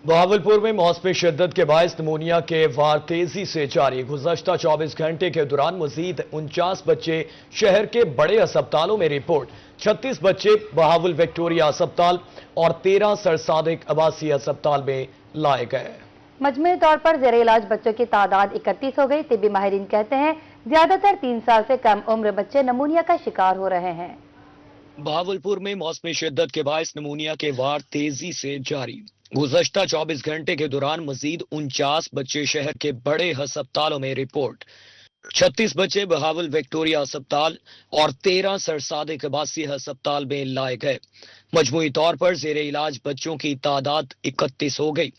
बहावलपुर में मौसमी शिद्दत के बायस नमूनिया के वार तेजी से जारी। गुज़श्ता 24 घंटे के दौरान मजीद 49 बच्चे शहर के बड़े अस्पतालों में रिपोर्ट। 36 बच्चे बहावल विक्टोरिया अस्पताल और 13 सरसादिक आवासीय अस्पताल में लाए गए। मजमूई तौर पर जेर इलाज बच्चों की तादाद 31 हो गई। तिब्बी माहिरीन कहते हैं ज्यादातर 3 साल से कम उम्र बच्चे नमूनिया का शिकार हो रहे हैं। बहावलपुर में मौसमी शिद्दत के बायस नमूनिया के वार तेजी से जारी। गुज़श्ता 24 घंटे के दौरान मजीद 49 बच्चे शहर के बड़े अस्पतालों में रिपोर्ट। 36 बच्चे बहावल विक्टोरिया अस्पताल और 13 सरसादिक आवासीय अस्पताल में लाए गए। मजमूई तौर पर जेर इलाज बच्चों की तादाद 31 हो गई।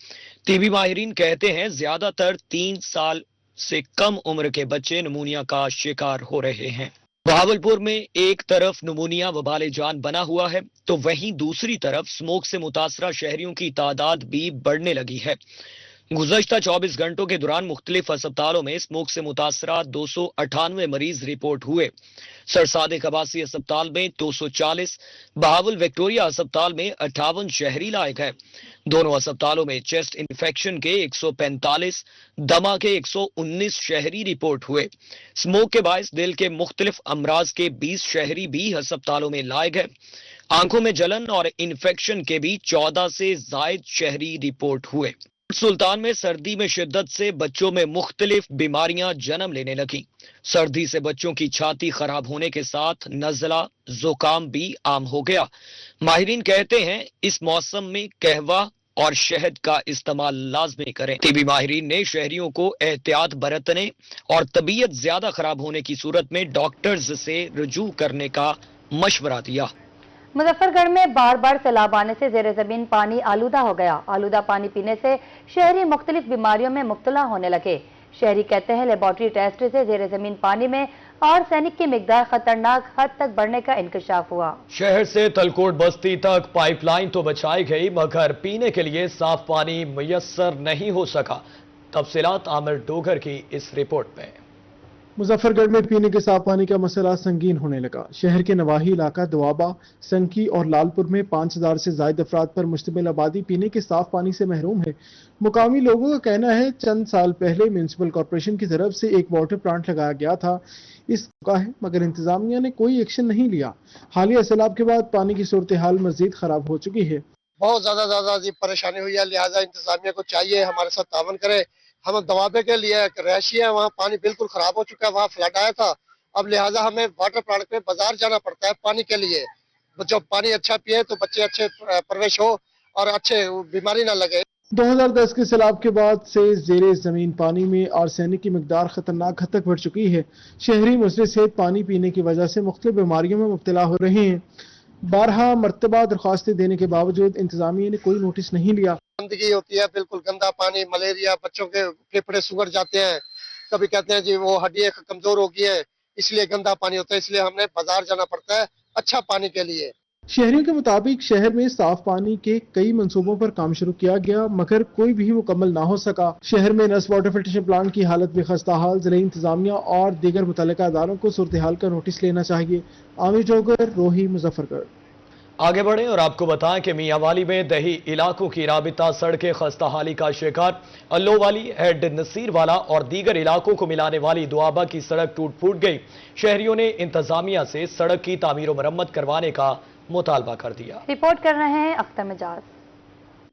टीबी माहिरीन कहते हैं ज्यादातर 3 साल से कम उम्र के बच्चे नमूनिया का शिकार हो रहे हैं। बहावलपुर में एक तरफ नमूनिया वबाले जान बना हुआ है तो वहीं दूसरी तरफ स्मोक से मुतासरा शहरियों की तादाद भी बढ़ने लगी है। गुज़श्ता 24 घंटों के दौरान मुख्तलिफ अस्पतालों में स्मोक से मुतासरा 298 मरीज रिपोर्ट हुए। सरसादिक आवासी अस्पताल में 240, बहावल विक्टोरिया अस्पताल में 58 शहरी लाए गए। दोनों अस्पतालों में चेस्ट इन्फेक्शन के 145, दमा के 119 शहरी रिपोर्ट हुए। स्मोक के बायस दिल के मुख्तलिफ अमराज के 20 शहरी भी अस्पतालों में लाए गए। आंखों में जलन और इन्फेक्शन के भी 14 से जायद शहरी रिपोर्ट हुए। सुल्तान में सर्दी में शिद्दत से बच्चों में मुख्तलिफ बीमारियां जन्म लेने लगी। सर्दी से बच्चों की छाती खराब होने के साथ नज़ला, जुकाम भी आम हो गया। माहिरीन कहते हैं इस मौसम में कहवा और शहद का इस्तेमाल लाजमी करें। टीबी माहिरीन ने शहरियों को एहतियात बरतने और तबीयत ज्यादा खराब होने की सूरत में डॉक्टर्स से रुजू करने का मशवरा दिया। मुजफ्फरगढ़ में बार बार सैलाब आने से जेर जमीन पानी आलूदा हो गया। आलूदा पानी पीने से शहरी मुख्तलिफ बीमारियों में मुब्तला होने लगे। शहरी कहते हैं लेबॉर्ट्री टेस्ट से जेर जमीन पानी में आर्सेनिक की मिकदार खतरनाक हद तक बढ़ने का इंकशाफ हुआ। शहर से तलकोट बस्ती तक पाइपलाइन तो बचाई गई मगर पीने के लिए साफ पानी मुयस्सर नहीं हो सका। तफसीलात आमिर डोगर की इस रिपोर्ट में। मुजफ्फरगढ़ में पीने के साफ पानी का मसला संगीन होने लगा। शहर के नवाही इलाका दोआबा, संकी और लालपुर में 5000 से ज्यादा अफराद पर मुश्तमिल आबादी पीने के साफ पानी से महरूम है। मुकामी लोगों का कहना है चंद साल पहले म्यूनसिपल कॉरपोरेशन की तरफ से एक वाटर प्लांट लगाया गया था इस का है मगर इंतजामिया ने कोई एक्शन नहीं लिया। हालिया सैलाब के बाद पानी की सूरत हाल मजीद खराब हो चुकी है। बहुत ज्यादा परेशानी हुई है, लिहाजा इंतजामिया को चाहिए हमारे साथ तावन करे। हम दवाबे के लिए रैशी है, वहाँ पानी बिल्कुल खराब हो चुका है, वहाँ फ्लड आया था। अब लिहाजा हमें वाटर प्लांट पे बाजार जाना पड़ता है पानी के लिए। जो पानी अच्छा पिए तो बच्चे अच्छे परवरिश हो और अच्छे बीमारी ना लगे। 2010 के सैलाब के बाद से जेरे जमीन पानी में आर्सेनिक की मिकदार खतरनाक हद तक बढ़ चुकी है। शहरी मुसले सेहत पानी पीने की वजह से मुख्तलिफ बीमारियों में मुब्तला हो रहे हैं। 12 मरतबा दरख्वास्तें देने के बावजूद इंतजामिया ने कोई नोटिस नहीं लिया। गंदगी होती है, बिल्कुल गंदा पानी, मलेरिया, बच्चों के फेफड़े सुगर जाते हैं। कभी कहते हैं जी वो हड्डियां कमजोर हो गई है, इसलिए गंदा पानी होता है। इसलिए हमने बाजार जाना पड़ता है अच्छा पानी के लिए। शहरियों के मुताबिक शहर में साफ पानी के कई मंसूबों पर काम शुरू किया गया मगर कोई भी मुकम्मल ना हो सका। शहर में नस वाटर फिल्ट्रेशन प्लांट की हालत भी खस्ता हाल। जिला इंतजामिया और दीगर मुतल्लिका अदारों को सूरत हाल का नोटिस लेना चाहिए। आमिर डोगर, रोही, मुजफ्फरगढ़। आगे बढ़ें और आपको बताएं कि मियांवाली में दही इलाकों की राबिता सड़कें खस्ताहाली का शिकार। अल्लोवाली, हेड नसीरवाला और दीगर इलाकों को मिलाने वाली दुआबा की सड़क टूट फूट गई। शहरियों ने इंतजामिया से सड़क की तामीर और मरम्मत करवाने का मुतालबा कर दिया। रिपोर्ट कर रहे हैं अख्तर मिजाज।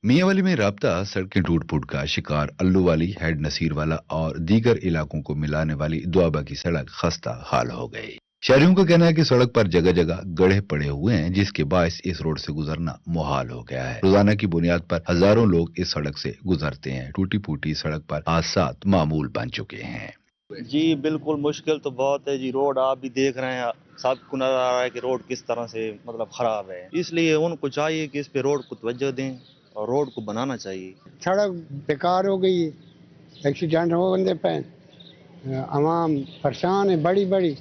मियांवाली में राब्ता सड़कें टूट फूट का शिकार। अल्लूवाली, हेड नसीरवाला और दीगर इलाकों को मिलाने वाली दुआबा की सड़क खस्ता हाल हो गई। शहरियों का कहना है कि सड़क पर जगह जगह गड्ढे पड़े हुए हैं जिसके बायस इस रोड से गुजरना मुहाल हो गया है। रोजाना की बुनियाद पर हजारों लोग इस सड़क से गुजरते हैं। टूटी फूटी सड़क पर हादसात मामूल बन चुके हैं। जी बिल्कुल मुश्किल तो बहुत है जी। रोड आप भी देख रहे हैं, सबको नजर आ रहा है कि रोड किस तरह से मतलब खराब है। इसलिए उनको चाहिए कि इस पे रोड को तवज्जो दें और रोड को बनाना चाहिए। सड़क बेकार हो गई है, एक्सीडेंट हो गए पे, आवाम परेशान है। बड़ी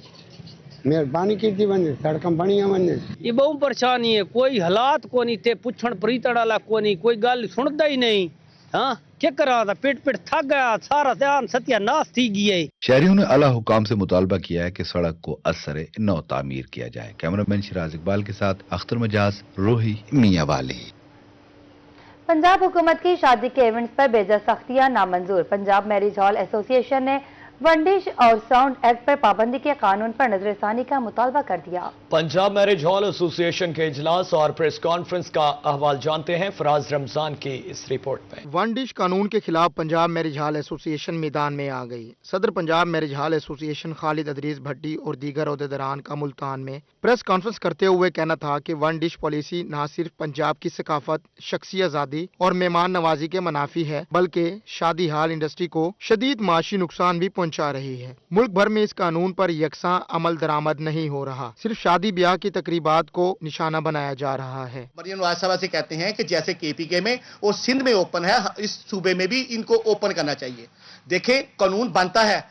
मेहरबानी की थी बने सड़क बढ़िया बने। ये बहुत परेशानी है, कोई हालात को नहीं थे पुछण प्रीतड़ा को नहीं, कोई गल सुनता ही नहीं। हाँ क्या करा था, पेट थक गया, सारा ध्यान सत्यानाश थी गई है। शहरियों ने आला हुकाम से मुतालबा किया है कि सड़क को असरे नौ तामीर किया जाए। कैमरामैन शिराज इकबाल के साथ अख्तर मिजाज, रोही, मियांवाली। पंजाब हुकूमत की शादी के इवेंट्स पर बेजा सख्तियां नामंजूर। पंजाब मैरिज हॉल एसोसिएशन ने वन डिश और साउंड एक्ट पर पाबंदी के कानून पर नजरसानी का मुतालबा कर दिया। पंजाब मैरिज हॉल एसोसिएशन के इजलास और प्रेस कॉन्फ्रेंस का अहवाल जानते हैं फराज रमजान की इस रिपोर्ट में। वन डिश कानून के खिलाफ पंजाब मैरिज हॉल एसोसिएशन मैदान में आ गई। सदर Punjab marriage hall association Khalid Idrees Bhatti और दीगर ओहदेदारान का मुल्तान में प्रेस कॉन्फ्रेंस करते हुए कहना था कि वन डिश पॉलिसी न सिर्फ पंजाब की सकाफत, शख्सी आज़ादी और मेहमान नवाजी के मुनाफी है, बल्कि शादी हॉल इंडस्ट्री को शदीद माशी नुकसान भी पहुंचा रही है। मुल्क भर में इस कानून पर यकसा अमल दरामद नहीं हो रहा, सिर्फ शादी ब्याह की तकरीबात को निशाना बनाया जा रहा है। मरियम नवाज साहब से कहते हैं कि जैसे केपीके में और सिंध में ओपन है, इस सूबे में भी इनको ओपन करना चाहिए। देखें, कानून बनता है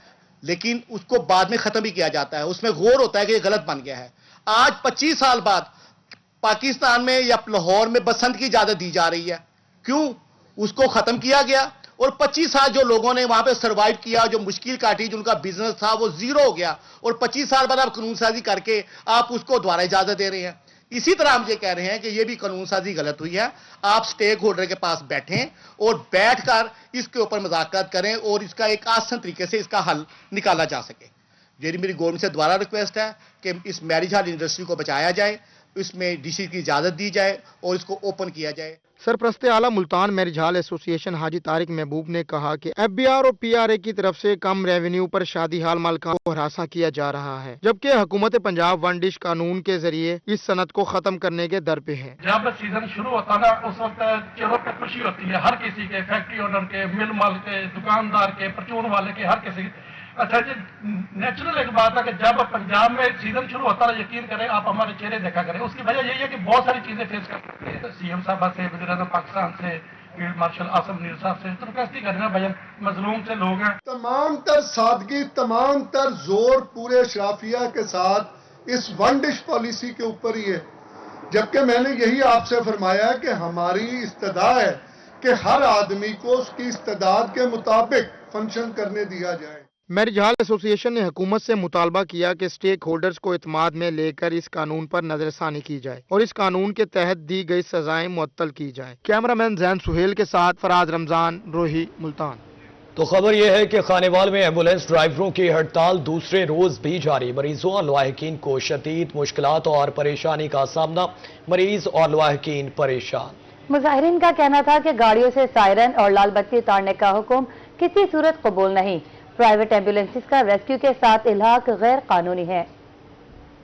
लेकिन उसको बाद में खत्म भी किया जाता है, उसमें गौर होता है कि ये गलत बन गया है। आज 25 साल बाद पाकिस्तान में या लाहौर में बसंत की इजाजत दी जा रही है, क्यों? उसको खत्म किया गया और 25 साल जो लोगों ने वहां पे सरवाइव किया, जो मुश्किल काटी, जो उनका बिजनेस था, वो जीरो हो गया और 25 साल बाद आप कानून साजी करके आप उसको दोबारा इजाजत दे रहे हैं। इसी तरह हम ये कह रहे हैं कि ये भी कानून साजी गलत हुई है। आप स्टेक होल्डर के पास बैठें और बैठकर इसके ऊपर मुज़ाकरात करें और इसका एक आसान तरीके से इसका हल निकाला जा सके। ये मेरी गवर्नमेंट से दोबारा रिक्वेस्ट है कि इस मैरिज हॉल इंडस्ट्री को बचाया जाए, इसमें डीसी की इजाजत दी जाए और इसको ओपन किया जाए। सरपरस्त आला मुल्तान मैरिज हॉल एसोसिएशन हाजी तारिक महबूब ने कहा कि एफबीआर और पीआरए की तरफ से कम रेवेन्यू पर शादी हॉल मालिकान को हरासा किया जा रहा है, जबकि हुकूमत पंजाब वन डिश कानून के जरिए इस सनत को खत्म करने के दर पे है। जब सीजन शुरू होता ना, उस वक्त चेहरों पे खुशी होती है, हर किसी के, फैक्ट्री ओनर के, मिल मालिक के, दुकानदार के, परचून वाले के, हर किसी। अच्छा जी, नेचुरल एक बात है कि जब पंजाब में सीजन शुरू होता है, यकीन करें आप हमारे चेहरे देखा करें। उसकी वजह यही है कि बहुत सारी चीजें फेस कर सकते हैं। सीएम साहब से, वज़ीर-ए-आज़म पाकिस्तान से, फील्ड मार्शल आसम मीर साहब से तो रिक्वेस्ट ही करना, भजन मजलूम से लोग हैं। तमाम तर सादगी, तमाम तर जोर पूरे शराफिया के साथ इस वन डिश पॉलिसी के ऊपर ही है, जबकि मैंने यही आपसे फरमाया कि हमारी इस्तदा है कि हर आदमी को उसकी इस्तदाद के मुताबिक फंक्शन करने दिया जाए। मैरिज हॉल एसोसिएशन ने हुकूमत से मुतालबा किया कि स्टेक होल्डर्स को इत्माद में लेकर इस कानून पर नजरसानी की जाए और इस कानून के तहत दी गई सजाएं मुअत्तल की जाए। कैमरामैन जैन सुहेल के साथ फराज रमजान, रोही, मुल्तान। तो खबर यह है कि खानेवाल में एम्बुलेंस ड्राइवरों की हड़ताल दूसरे रोज भी जारी। मरीजों और लवाहिकीन को शदीद मुश्किलात और परेशानी का सामना, मरीज और लवाहिकीन परेशान। मुजाहिरीन का कहना था कि गाड़ियों से सायरन और लाल बत्ती उतारने का हुक्म किसी सूरत कबूल नहीं। प्राइवेट एम्बुलेंसेस का रेस्क्यू के साथ इल्हाक गैर कानूनी है।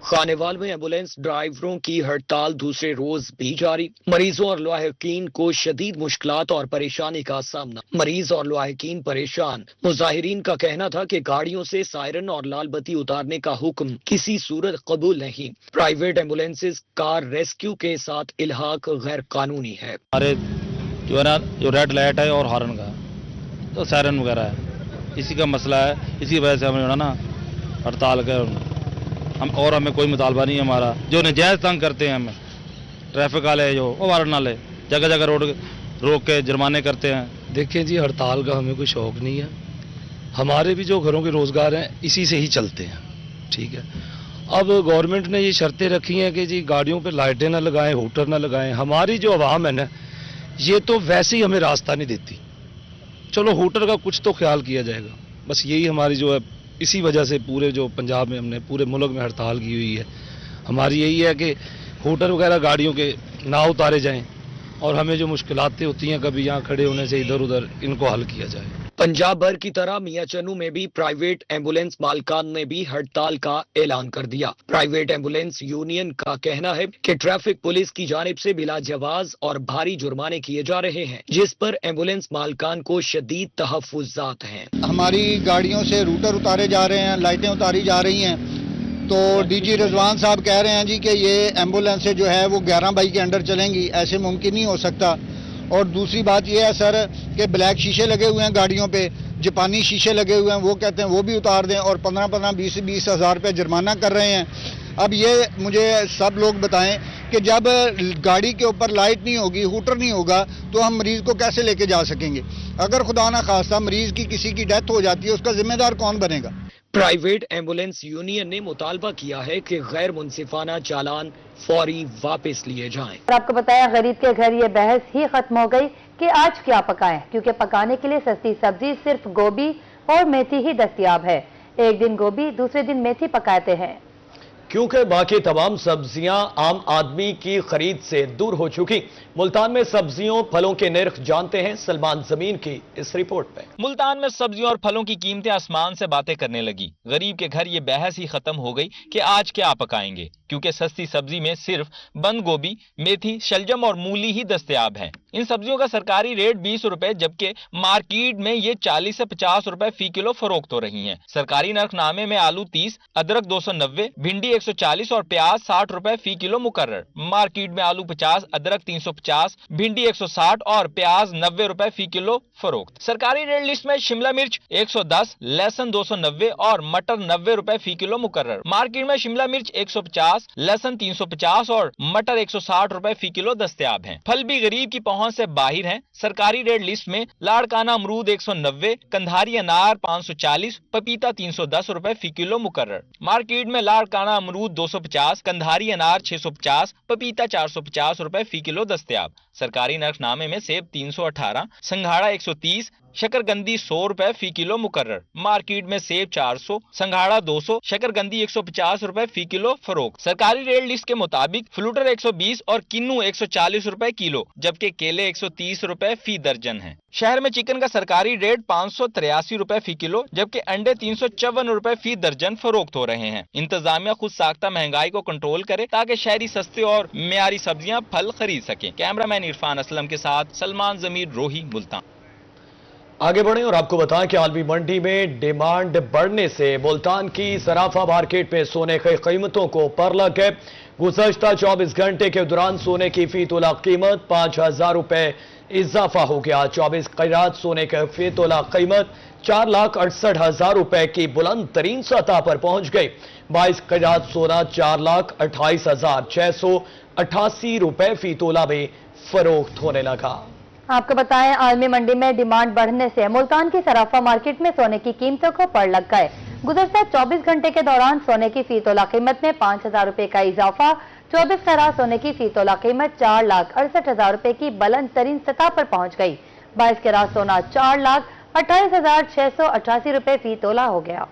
खानेवाल में एम्बुलेंस ड्राइवरों की हड़ताल दूसरे रोज भी जारी। मरीजों और लवाहिकीन को शदीद मुश्किलात और परेशानी का सामना, मरीज और लवाहिकीन परेशान। मुजाहिरीन का कहना था कि गाड़ियों से सायरन और लाल बत्ती उतारने का हुक्म किसी सूरत कबूल नहीं। प्राइवेट एम्बुलेंसेस का रेस्क्यू के साथ इल्हाक गैर कानूनी है। हमारे जो है ना, जो रेड लाइट है और हॉर्न का तो सायरन वगैरह है, इसी का मसला है। इसी वजह से हमें जो है ना हड़ताल कर और हमें कोई मुतालबा नहीं है हमारा। जो नजायज़ तंग करते हैं हमें ट्रैफिक वाले, जो वारन वाले जगह जगह रोड रोक के जुर्माने करते हैं। देखिए जी, हड़ताल का हमें कोई शौक़ नहीं है। हमारे भी जो घरों के रोज़गार हैं इसी से ही चलते हैं, ठीक है। अब गवर्नमेंट ने ये शर्तें रखी हैं कि जी गाड़ियों पे लाइटें ना लगाएं, हूटर ना लगाएं। हमारी जो आवाम है ना, ये तो वैसे ही हमें रास्ता नहीं देती। चलो हूटर का कुछ तो ख्याल किया जाएगा, बस यही हमारी जो है, इसी वजह से पूरे जो पंजाब में हमने पूरे मुल्क में हड़ताल की हुई है। हमारी यही है कि हूटर वगैरह गाड़ियों के ना उतारे जाएं और हमें जो मुश्किलातें होती हैं कभी यहाँ खड़े होने से इधर उधर, इनको हल किया जाए। पंजाब भर की तरह मियां चन्नू में भी प्राइवेट एम्बुलेंस मालिकान ने भी हड़ताल का ऐलान कर दिया। प्राइवेट एम्बुलेंस यूनियन का कहना है कि ट्रैफिक पुलिस की जानिब से बिला जवाज और भारी जुर्माने किए जा रहे हैं, जिस पर एम्बुलेंस मालिकान को शदीद तहफ्फुज़ात हैं। हमारी गाड़ियों से रूटर उतारे जा रहे हैं, लाइटें उतारी जा रही हैं, तो डीजी रिजवान साहब कह रहे हैं जी कि ये एम्बुलेंसें जो है वो 11/22 के अंडर चलेंगी। ऐसे मुमकिन नहीं हो सकता। और दूसरी बात ये है सर कि ब्लैक शीशे लगे हुए हैं गाड़ियों पे, जापानी शीशे लगे हुए हैं, वो कहते हैं वो भी उतार दें और 15-20 हज़ार रुपये जुर्माना कर रहे हैं। अब ये मुझे सब लोग बताएं कि जब गाड़ी के ऊपर लाइट नहीं होगी, हूटर नहीं होगा, तो हम मरीज़ को कैसे लेके जा सकेंगे? अगर खुदा ना खास्ता मरीज़ की किसी की डेथ हो जाती है, उसका जिम्मेदार कौन बनेगा? प्राइवेट एम्बुलेंस यूनियन ने मुतालबा किया है कि गैर मुनसिफाना चालान फौरी वापस लिए जाएं। और आपको बताया गरीब के घर ये बहस ही खत्म हो गई कि आज क्या पकाएं, क्योंकि पकाने के लिए सस्ती सब्जी सिर्फ गोभी और मेथी ही दस्तयाब है। एक दिन गोभी दूसरे दिन मेथी पकाते हैं, क्योंकि बाकी तमाम सब्जियां आम आदमी की खरीद से दूर हो चुकी। मुल्तान में सब्जियों फलों के निर्ख जानते हैं सलमान जमीन की इस रिपोर्ट में। मुल्तान में सब्जियों और फलों की कीमतें आसमान से बातें करने लगी। गरीब के घर ये बहस ही खत्म हो गई कि आज क्या पकाएंगे, क्योंकि सस्ती सब्जी में सिर्फ बंद गोभी, मेथी, शलजम और मूली ही दस्तयाब हैं। इन सब्जियों का सरकारी रेट 20 रुपए, जबकि मार्केट में ये 40 से 50 रुपए फी किलो फरोख्त हो रही हैं। सरकारी नरखनामे में आलू 30, अदरक 290, भिंडी 140 और प्याज 60 रुपए फी किलो मुकर्रर। मार्केट में आलू 50, अदरक 350, भिंडी 160 और प्याज 90 रुपए फी किलो फरोख्त। सरकारी रेट लिस्ट में शिमला मिर्च 110, लहसुन 290 और मटर 90 रुपए फी किलो मुकर्रर। मार्केट में शिमला मिर्च 150, लहसुन 350 और मटर 160 रुपए फी किलो दस्तयाब हैं। फल भी गरीब की पहुंच से बाहर हैं। सरकारी रेट लिस्ट में लाड़काना अमरूद 190, कंधारी अनार 540, पपीता 310 रुपए फी किलो मुकर्रर। मार्केट में लाड़काना अमरूद 250, कंधारी अनार 650, पपीता 450 रुपए फी किलो दस्तयाब। सरकारी नरखनामे में सेब 318, संघाड़ा 130, शकरगंदी 100 रुपए फी किलो मुकर्रर। मार्केट में सेब 400, संघाड़ा 200, शकरगंदी 150 रुपए फी किलो फरोख्त। सरकारी रेट लिस्ट के मुताबिक फ्लूटर 120 और किन्नू 140 रुपए किलो, जबकि केले 130 रुपए फी दर्जन हैं। शहर में चिकन का सरकारी रेट 583 रुपए फी किलो, जबकि अंडे 354 रुपए फी दर्जन फरोख्त हो रहे हैं। इंतजामिया खुद साख्ता महंगाई को कंट्रोल करे ताकि शहरी सस्ते और मेयारी सब्जियां फल खरीद सकें। कैमरामैन इरफान असलम के साथ सलमान जमीर, रोही, मुल्तान। आगे बढ़ें और आपको बताएं कि आलमी मंडी में डिमांड बढ़ने से मुल्तान की सराफा मार्केट में सोने की कीमतों को पर लग गए। गुज़श्ता 24 घंटे के दौरान सोने की फी तोला कीमत 5,000 रुपए इजाफा हो गया। 24 कैरात सोने की फी तोला कीमत 4,68,000 रुपए की बुलंद तरीन सतह पर पहुंच गई। 22 कैरात सोना 4,28,688 रुपए फी तोला में फरोख्त होने लगा। आपको बताएं आलमी मंडी में डिमांड बढ़ने से मुल्तान की सराफा मार्केट में सोने की कीमतों को पड़ लग गए। गुज़श्ता 24 घंटे के दौरान सोने की फी तोला कीमत में 5,000 रुपए का इजाफा। 24 कैरात सोने की फी तोला कीमत 4,68,000 रुपए की बुलंद तरीन सतह पर पहुंच गई। 22 कैरात सोना 4,28,688 रुपए फी तोला हो गया।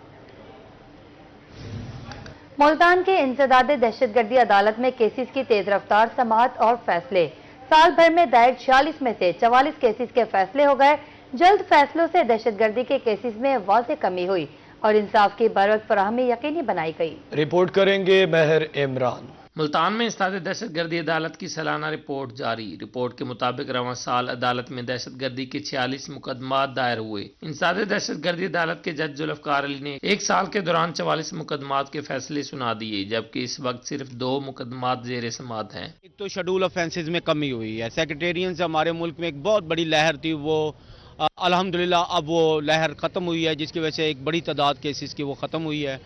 मुल्तान के इंसदादे दहशतगर्दी अदालत में केसेस की तेज रफ्तार समाअत और फैसले। साल भर में दायर 46 में से 44 केसेस के फैसले हो गए। जल्द फैसलों से दहशतगर्दी के केसेस में वाज़ेह कमी हुई और इंसाफ की बरवक्त फराहमी यकीनी बनाई गई। रिपोर्ट करेंगे महर इमरान। मुल्तान में इंसदादे दहशतगर्दी अदालत की सालाना रिपोर्ट जारी। रिपोर्ट के मुताबिक रवां साल अदालत में दहशतगर्दी के 46 मुकदमात दायर हुए। इंसदादे दहशतगर्दी अदालत के जज जुल्फकार अली ने एक साल के दौरान 44 मुकदमात के फैसले सुना दिए, जबकि इस वक्त सिर्फ 2 मुकदमात जेर समाअत हैं। एक तो शेड्यूल ऑफेंसेस में कमी हुई है। सेक्रेटेरियन से हमारे मुल्क में एक बहुत बड़ी लहर थी, वो अल्हम्दुलिल्लाह अब वो लहर ख़त्म हुई है, जिसकी वजह से एक बड़ी तादाद केसेस की वो ख़त्म हुई है।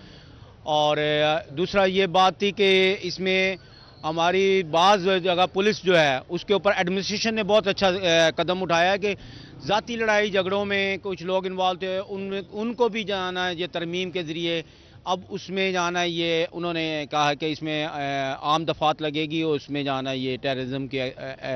और दूसरा ये बात थी कि इसमें हमारी बाज़ जगह पुलिस जो है उसके ऊपर एडमिनिस्ट्रेशन ने बहुत अच्छा कदम उठाया है कि ज़ाती लड़ाई झगड़ों में कुछ लोग इन्वॉल्व थे, उनको भी जाना है ये तरमीम के ज़रिए अब उसमें जाना है। ये उन्होंने कहा कि इसमें आम दफात लगेगी और उसमें जाना ये टेररिज्म की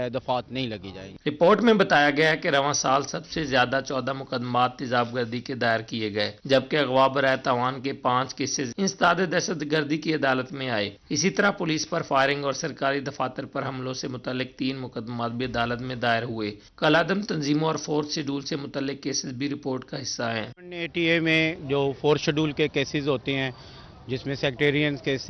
दफात नहीं लगी जाएगी। रिपोर्ट में बताया गया है कि रवां साल सबसे ज्यादा 14 मुकदमात तेजाबगर्दी के दायर किए गए, जबकि अगवा बराए तावान के 5 केसेस इंसदादे दहशतगर्दी की अदालत में आए। इसी तरह पुलिस पर फायरिंग और सरकारी दफातर पर हमलों से मुतल्लिक 3 मुकदमात भी अदालत में दायर हुए। कलादम तंजीमों और 4th शेड्यूल से मुतल्लिक केसेस भी रिपोर्ट का हिस्सा हैं। ATA में जो 4th शेड्यूल के केसेस होते हैं जिसमें सेक्रेटेरियन केस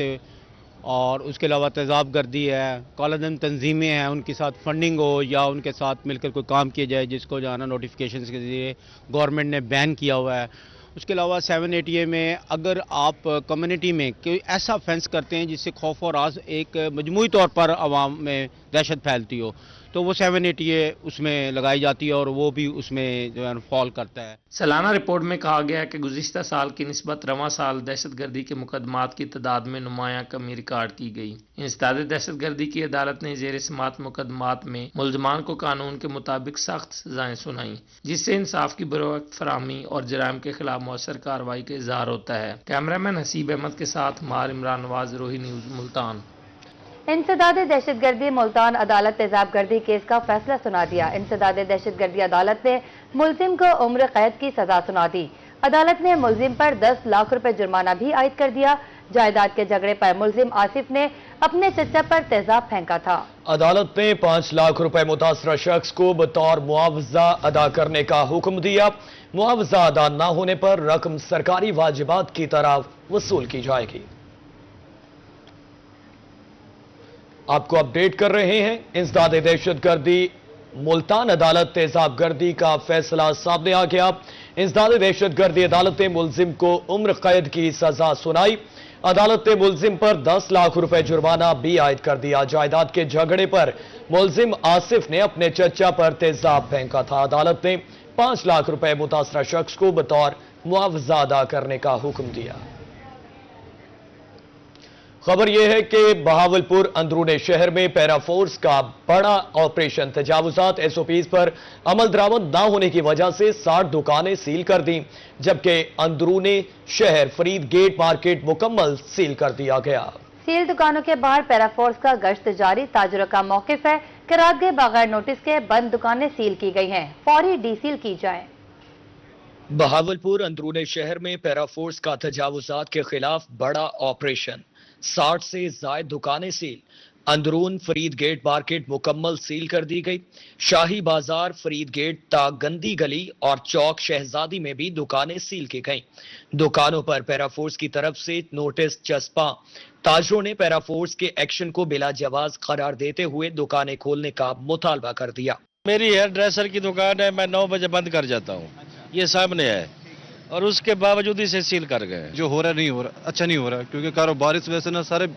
और उसके अलावा तेजाबगर्दी है, कॉलादम तंजीमें हैं, उनके साथ फंडिंग हो या उनके साथ मिलकर कोई काम किया जाए जिसको जाना नोटिफिकेशंस के जरिए गवर्नमेंट ने बैन किया हुआ है। उसके अलावा 7 ATA में अगर आप कम्युनिटी में कोई ऐसा ऑफेंस करते हैं जिससे खौफ और राज एक मजमूई तौर पर आवाम में दहशत फैलती हो, तो वो 780 उसमें लगाई जाती है और वो भी उसमें जो है फॉल करता है। सालाना रिपोर्ट में कहा गया कि गुज़िश्ता साल की निस्बत रवां साल दहशतगर्दी के मुकदमात की तादाद में नुमायां कमी रिकॉर्ड की गई। इंसदाद दहशतगर्दी की अदालत ने ज़ेर समात मुकदमात में मुलजमान को कानून के मुताबिक सख्त सजाएं सुनाई, जिससे इंसाफ की बरवक्त फराहमी और जराइम के खिलाफ मौसर कार्रवाई का इजहार होता है। कैमरामैन हसीब अहमद के साथ मार इमरान नवाज, रोही न्यूज़, मुल्तान। इंसदाद दहशतगर्दी मुल्तान अदालत तेजाबगर्दी केस का फैसला सुना दिया। इंसदाद दहशतगर्दी अदालत ने मुलजिम को उम्र कैद की सजा सुना दी। अदालत ने मुलजिम पर 10 लाख रुपए जुर्माना भी आयद कर दिया। जायदाद के झगड़े पर मुलजिम आसिफ ने अपने चचा पर तेजाब फेंका था। अदालत ने 5 लाख रुपए मुतासरा शख्स को बतौर मुआवजा अदा करने का हुक्म दिया। मुआवजा अदा न होने पर रकम सरकारी वाजिबात की तरह वसूल की जाएगी। आपको अपडेट कर रहे हैं, इंसदाद दहशतगर्दी मुल्तान अदालत तेजाबगर्दी का फैसला सामने आ गया। इंसदाद दहशतगर्दी अदालत ने मुलजिम को उम्र कैद की सजा सुनाई। अदालत ने मुलजिम पर 10 लाख रुपए जुर्माना भी आयद कर दिया। जायदाद के झगड़े पर मुलजिम आसिफ ने अपने चचा पर तेजाब फेंका था। अदालत ने 5 लाख रुपए मुतासरा शख्स को बतौर मुआवजा अदा करने का हुक्म दिया। खबर यह है कि बहावलपुर अंदरूनी शहर में पैराफोर्स का बड़ा ऑपरेशन, तजावुजात एसओपीज पर अमल दरामद न होने की वजह से 60 दुकानें सील कर दी, जबकि अंदरूनी शहर फरीद गेट मार्केट मुकम्मल सील कर दिया गया। सील दुकानों के बाहर पैराफोर्स का गश्त जारी, ताजरों का मौकिफ है कि रात गए बगैर नोटिस के बंद दुकानें सील की गई हैं, फौरी डीसील की जाए। बहावलपुर अंदरूनी शहर में पैराफोर्स का तजावुजात के खिलाफ बड़ा ऑपरेशन, 60 से जायद दुकानें सील। अंदरून फरीद गेट मार्केट मुकम्मल सील कर दी गई। शाही बाजार, फरीद गेट, तागंदी गली और चौक शहजादी में भी दुकानें सील की गईं। दुकानों पर पैराफोर्स की तरफ से नोटिस चस्पा। ताजरों ने पैराफोर्स के एक्शन को बिला जवाज करार देते हुए दुकानें खोलने का मुतालबा कर दिया। मेरी हेयर ड्रेसर की दुकान है, मैं 9 बजे बंद कर जाता हूँ, ये सामने है, और उसके बावजूद इसे सील कर गए। जो हो रहा नहीं हो रहा, अच्छा नहीं हो रहा, क्योंकि कारोबार इस वजह से ना सारे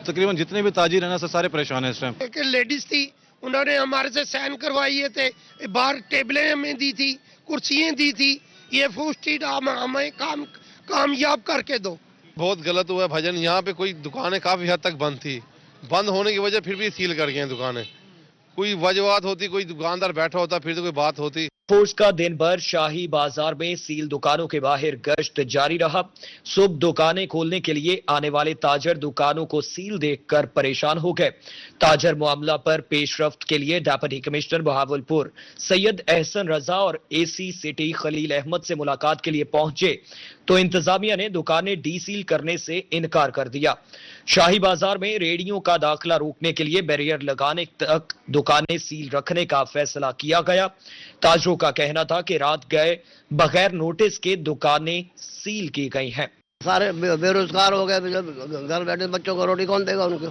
तकरीबन जितने भी ताजिर हैं ना सारे परेशान हैं इस टाइम। एक लेडीज थी, उन्होंने हमारे से साइन करवाए थे, बाहर टेबलें हमें दी थी, कुर्सियां दी थी, ये फूड स्ट्रीट हमें कामयाब करके दो। बहुत गलत हुआ भजन, यहाँ पे कोई दुकानें काफी हद तक बंद थी, बंद होने की वजह फिर भी सील कर गए दुकानें। कोई वजवात होती, कोई दुकानदार बैठा होता, फिर तो कोई बात होती। फोर्स का दिन भर शाही बाजार में सील दुकानों के बाहर गश्त जारी रहा। सुबह दुकानें खोलने के लिए आने वाले ताजर दुकानों को सील देखकर परेशान हो गए। ताजर मामला पर पेशरफ्त के लिए डेप्यूटी कमिश्नर बहावलपुर सैयद एहसन रजा और एसी सिटी खलील अहमद से मुलाकात के लिए पहुंचे तो इंतजामिया ने दुकानें डीसील करने से इनकार कर दिया। शाही बाजार में रेडियों का दाखिला रोकने के लिए बैरियर लगाने तक दुकानें सील रखने का फैसला किया गया। ताजरों का कहना था कि रात गए बगैर नोटिस के दुकानें सील की गई हैं। सारे बेरोजगार हो गए, घर बैठे बच्चों को रोटी कौन देगा उनको?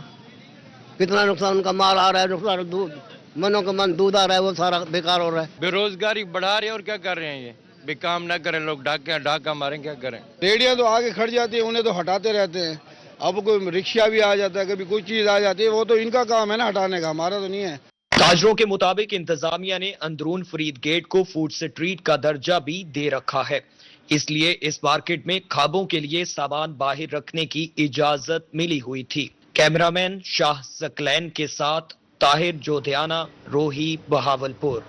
कितना नुकसान, उनका माल आ रहा है, नुकसान दूध, मनों का मन दूध आ रहा है, वो सारा बेकार हो रहा है। बेरोजगारी बढ़ा रहे हैं और क्या कर रहे हैं, ये भी काम ना करें, लोग डाका मारें, क्या करें। रेडियां तो आगे खड़ जाती है, उन्हें तो हटाते रहते हैं। अब कोई रिक्शा भी आ जाता है, कभी कोई चीज आ जाती है, वो तो इनका काम है ना हटाने का, हमारा तो नहीं है। ताजरों के मुताबिक इंतजामिया ने अंदरून फरीद गेट को फूड स्ट्रीट का दर्जा भी दे रखा है, इसलिए इस मार्केट में खाबों के लिए सामान बाहर रखने की इजाजत मिली हुई थी। कैमरामैन शाह सकलैन के साथ ताहिर जोधियाना, रोही, बहावलपुर।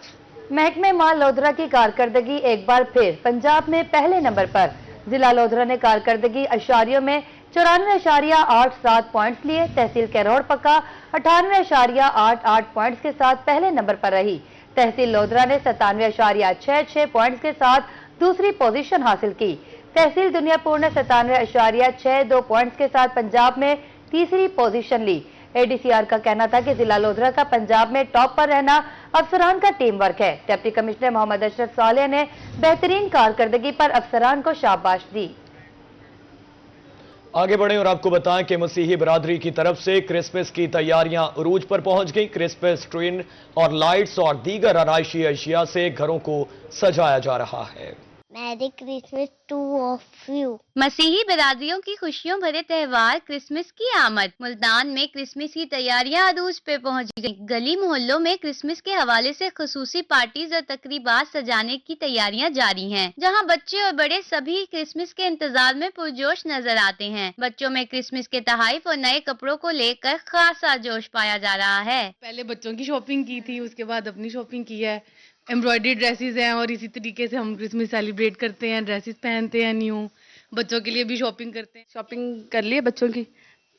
महकमे माल लोधरा की कारकर्दगी एक बार फिर पंजाब में पहले नंबर पर। जिला लोधरा ने कारकर्दगी अशारियों में 94.87 पॉइंट्स लिए। तहसील कैरोड़ पक्का 98.88 पॉइंट्स के साथ पहले नंबर पर रही। तहसील लोधरा ने 97.66 पॉइंट्स के साथ दूसरी पोजीशन हासिल की। तहसील दुनियापुर ने 97.62 पॉइंट्स के साथ पंजाब में तीसरी पोजीशन ली। एडीसीआर का कहना था कि जिला लोधरा का पंजाब में टॉप पर रहना अफसरान का टीम वर्क है। डिप्टी कमिश्नर मोहम्मद अशरफ सालेह ने बेहतरीन कारकर्दगी पर अफसरान को शाबाश दी। आगे बढ़ें और आपको बताएं कि मसीही बरादरी की तरफ से क्रिसमस की तैयारियां उरूज पर पहुंच गई। क्रिसमस ट्री और लाइट्स और दीगर आराइशी अशिया से घरों को सजाया जा रहा है। Merry Christmas two of you. मसीही बिरादरियों की खुशियों भरे त्योहार क्रिसमस की आमद। मुल्तान में क्रिसमस की तैयारियां अरूज पे पहुंच गई। गली मोहल्लों में क्रिसमस के हवाले से खुसूसी पार्टीज और तकरीबात सजाने की तैयारियां जारी हैं, जहां बच्चे और बड़े सभी क्रिसमस के इंतजार में पुरजोश नजर आते हैं। बच्चों में क्रिसमस के तोहफे और नए कपड़ों को लेकर खासा जोश पाया जा रहा है। पहले बच्चों की शॉपिंग की थी, उसके बाद अपनी शॉपिंग की है। एम्ब्रॉयडरी ड्रेसेस हैं और इसी तरीके से हम क्रिसमस सेलिब्रेट करते हैं, ड्रेसेस पहनते हैं न्यू। बच्चों के लिए भी शॉपिंग करते हैं। शॉपिंग कर ली है बच्चों की,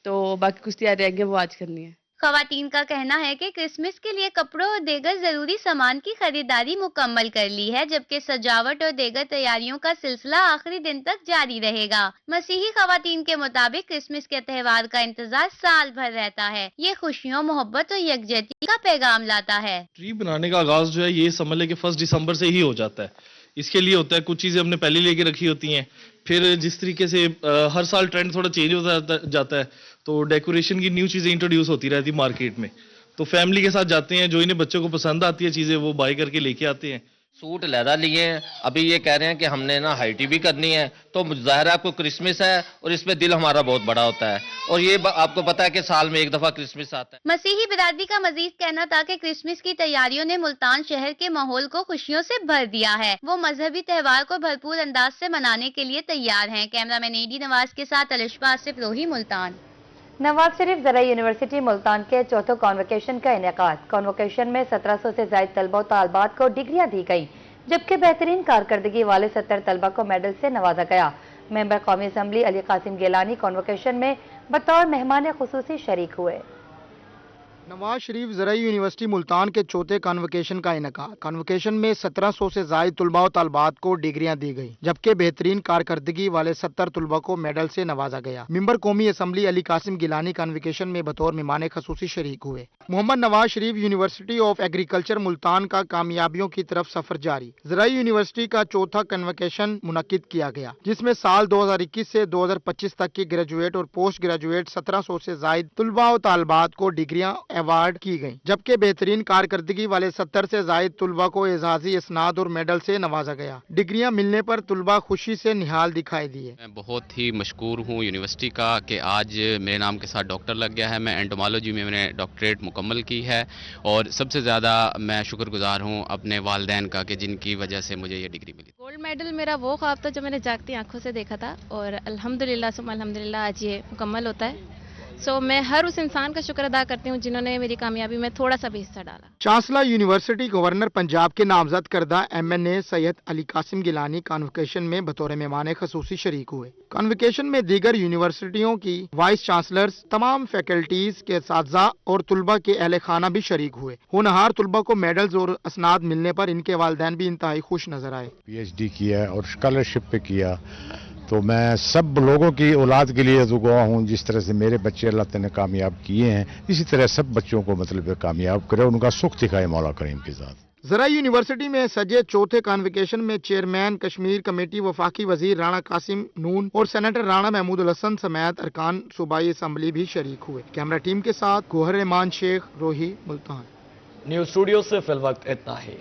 तो बाकी कुछ तैयारी रह गई वो आज करनी है। खवातीन का कहना है कि क्रिसमस के लिए कपड़ों और देगर जरूरी सामान की खरीदारी मुकम्मल कर ली है, जबकि सजावट और देगर तैयारियों का सिलसिला आखिरी दिन तक जारी रहेगा। मसीही खवातीन के मुताबिक क्रिसमस के त्योहार का इंतजार साल भर रहता है। ये खुशियों, मोहब्बत और यकजहती का पैगाम लाता है। ट्री बनाने का आगाज जो है ये समझ ले कि 1 दिसंबर से ही हो जाता है। इसके लिए होता है, कुछ चीजें हमने पहले लेके रखी होती हैं, फिर जिस तरीके से हर साल ट्रेंड थोड़ा चेंज होता जाता है, तो डेकोरेशन की न्यू चीजें इंट्रोड्यूस होती रहती है मार्केट में। तो फैमिली के साथ जाते हैं, जो इन्हें बच्चों को पसंद आती है चीजें वो बाय करके लेके आते हैं। सूट लहरा लिए हैं, अभी ये कह रहे हैं कि हमने ना हाइटी भी करनी है, तो ज़ाहिर है आपको क्रिसमस है और इसमें दिल हमारा बहुत बड़ा होता है, और ये आपको पता है कि साल में एक दफा क्रिसमस आता है। मसीही बिरादरी का मजीद कहना था कि क्रिसमस की तैयारियों ने मुल्तान शहर के माहौल को खुशियों से भर दिया है। वो मजहबी त्योहार को भरपूर अंदाज से मनाने के लिए तैयार हैं। कैमरामैन एडी नवाज के साथ अलिशा आसिफ, रोही, मुल्तान। नवाज शरीफ ज़राई यूनिवर्सिटी मुल्तान के चौथे कॉन्वोकेशन का इनेकाद। कॉन्वोकेशन में 1700 से ज़ायद तलबा और तालबात को डिग्रियां दी गई, जबकि बेहतरीन कारकर्दगी वाले 70 तलबा को मेडल से नवाजा गया। मेंबर कौमी असम्बली अली कासिम गिलानी कॉन्वोकेशन में बतौर मेहमान खुसूसी शरीक हुए। नवाज शरीफ ज़राई यूनिवर्सिटी मुल्तान के चौथे कॉन्वोकेशन का इनेकाद। कॉन्वोकेशन में 1700 से ज़ायद तुलबा और तालबात को डिग्रियां दी गई, जबकि बेहतरीन कारकर्दगी वाले 70 तुलबा को मेडल से नवाजा गया। मेंबर कौमी असम्बली अली कासिम गिलानी कॉन्वोकेशन में बतौर मेहमान खुसूसी शरीक हुए। Mohammad Nawaz Sharif university of agriculture Multan का कामयाबियों की तरफ सफर जारी। ज़राई यूनिवर्सिटी का चौथा कन्वोकेशन मुनक्किद किया गया, जिसमें साल 2021 से 2025 तक की ग्रेजुएट और पोस्ट ग्रेजुएट 1700 से ज़ायद तुलबा और तालबात को डिग्रियां अवार्ड की गई, जबकि बेहतरीन कारकर्दगी वाले 70 से ज़ायद तुलबा को एजाजी इसनाद और मेडल से नवाजा गया। डिग्रियां मिलने पर तुलबा खुशी से निहाल दिखाई दिए। मैं बहुत ही मशकूर हूँ यूनिवर्सिटी का कि आज मेरे नाम के साथ डॉक्टर लग गया है। मैं एंटोमोलॉजी में मैंने डॉक्टरेट मुकम्मल की है, और सबसे ज़्यादा मैं शुक्रगुजार हूँ अपने वालिदैन का कि जिनकी वजह से मुझे ये डिग्री मिली। गोल्ड मेडल मेरा वो ख्वाब था जो मैंने जागती आंखों से देखा था, और अल्हम्दुलिल्लाह आज ये मुकम्मल होता है। मैं हर उस इंसान का शुक्र अदा करती हूँ जिन्होंने मेरी कामयाबी में थोड़ा सा भी हिस्सा डाला। चांसलर यूनिवर्सिटी गवर्नर पंजाब के नामजद करदा MNA सैयद अली कासिम गिलानी कॉन्वोकेशन में बतौर मेहमान खुसूसी शरीक हुए। कॉन्वोकेशन में दीगर यूनिवर्सिटियों की वाइस चांसलर्स, तमाम फैकल्टीज के साथी और तुलबा के अहले खाना भी शरीक हुए। होनहार तुलबा को मेडल्स और असनाद मिलने पर इनके वालिदैन भी इंतहाई खुश नजर आए। PhD किया और स्कॉलरशिप पे किया, तो मैं सब लोगों की औलाद के लिए दुआ हूँ। जिस तरह से मेरे बच्चे अल्लाह ताला ने कामयाब किए हैं, इसी तरह सब बच्चों को मतलब कामयाब करे, उनका सुख दिखाए मौला करीम के साथ। ज़राई यूनिवर्सिटी में सजे चौथे कॉन्वोकेशन में चेयरमैन कश्मीर कमेटी वफाकी वजीर राणा कासिम नून और सेनेटर राणा महमूद उल हसन समेत अरकान सूबाई असम्बली भी शरीक हुए। कैमरा टीम के साथ गोहर रहमान शेख, रोही, मुल्तान। न्यूज स्टूडियो से फिल वक्त इतना ही।